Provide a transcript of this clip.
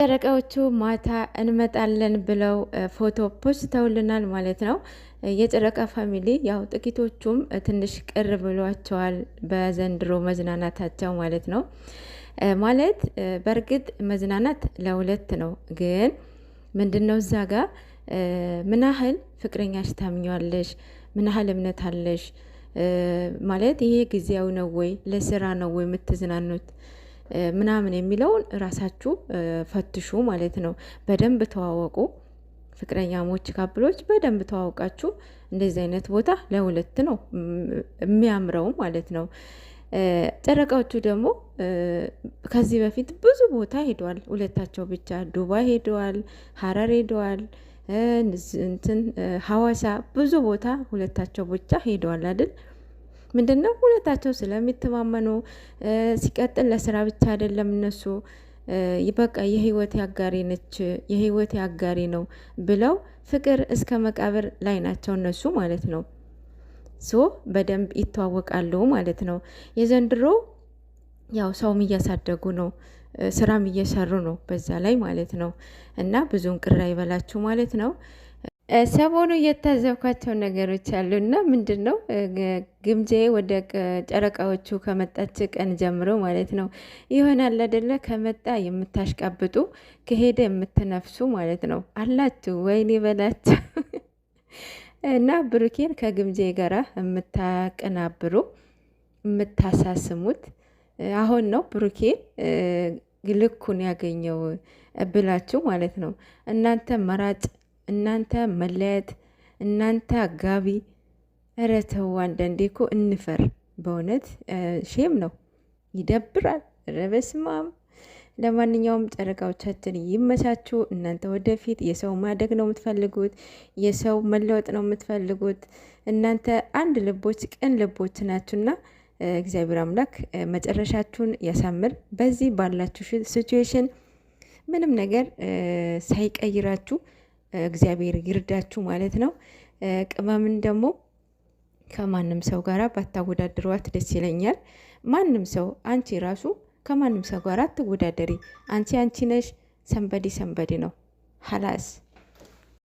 ጨረቃዎቹ ማታ እንመጣለን ብለው ፎቶ ፖስተውልናል ማለት ነው። የጨረቃ ፋሚሊ ያው ጥቂቶቹም ትንሽ ቅር ብሏቸዋል በዘንድሮ መዝናናታቸው ማለት ነው። ማለት በእርግጥ መዝናናት ለሁለት ነው፣ ግን ምንድን ነው እዛ ጋር ምን ያህል ፍቅረኛሽ ታምኘዋለሽ? ምን ያህል እምነት አለሽ? ማለት ይሄ ጊዜያዊ ነው ወይ ለስራ ነው ወይ የምትዝናኑት ምናምን የሚለውን ራሳችሁ ፈትሹ ማለት ነው። በደንብ ተዋወቁ። ፍቅረኛሞች ካፕሎች በደንብ ተዋውቃችሁ እንደዚህ አይነት ቦታ ለሁለት ነው የሚያምረው ማለት ነው። ጨረቃዎቹ ደግሞ ከዚህ በፊት ብዙ ቦታ ሄደዋል። ሁለታቸው ብቻ ዱባይ ሄደዋል፣ ሀረር ሄደዋል፣ እንትን ሀዋሳ ብዙ ቦታ ሁለታቸው ብቻ ሄደዋል አይደል? ምንድነው ሁለታቸው ስለሚተማመኑ፣ ሲቀጥል ለስራ ብቻ አይደለም እነሱ በቃ የህይወት አጋሪ ነች የህይወት አጋሪ ነው ብለው ፍቅር እስከ መቃብር ላይ ናቸው እነሱ ማለት ነው። ሶ በደንብ ይተዋወቃሉ ማለት ነው። የዘንድሮ ያው ሰውም እያሳደጉ ነው፣ ስራም እየሰሩ ነው በዛ ላይ ማለት ነው። እና ብዙም ቅር አይበላችሁ ማለት ነው። ሰሞኑ እየታዘብኳቸው ነገሮች አሉና ምንድን ነው ግምጄ ወደ ጨረቃዎቹ ከመጣች ቀን ጀምሮ ማለት ነው ይሆናል አይደለ? ከመጣ የምታሽቃብጡ ከሄደ የምትነፍሱ ማለት ነው አላችሁ። ወይኔ በላቸው እና ብሩኬን ከግምጄ ጋራ የምታቀናብሩ የምታሳስሙት አሁን ነው ብሩኬን ልኩን ያገኘው ብላችሁ ማለት ነው። እናንተ መራጭ፣ እናንተ መለያየት፣ እናንተ አጋቢ። ኧረ ተው አንዳንዴ እኮ እንፈር። በእውነት ሼም ነው፣ ይደብራል። ኧረ በስመ አብ። ለማንኛውም ጨረቃዎቻችን ይመቻችሁ። እናንተ ወደፊት የሰው ማደግ ነው የምትፈልጉት፣ የሰው መለወጥ ነው የምትፈልጉት። እናንተ አንድ ልቦች፣ ቅን ልቦች ናችሁና እግዚአብሔር አምላክ መጨረሻችሁን ያሳምር። በዚህ ባላችሁ ሲቹዌሽን ምንም ነገር ሳይቀይራችሁ እግዚአብሔር ይርዳችሁ ማለት ነው። ቅመምን ደግሞ ከማንም ሰው ጋር ባታወዳድሯት ደስ ይለኛል። ማንም ሰው አንቺ ራሱ ከማንም ሰው ጋር አትወዳደሪ። አንቺ አንቺ ነሽ። ሰንበዲ ሰንበዲ ነው ሀላስ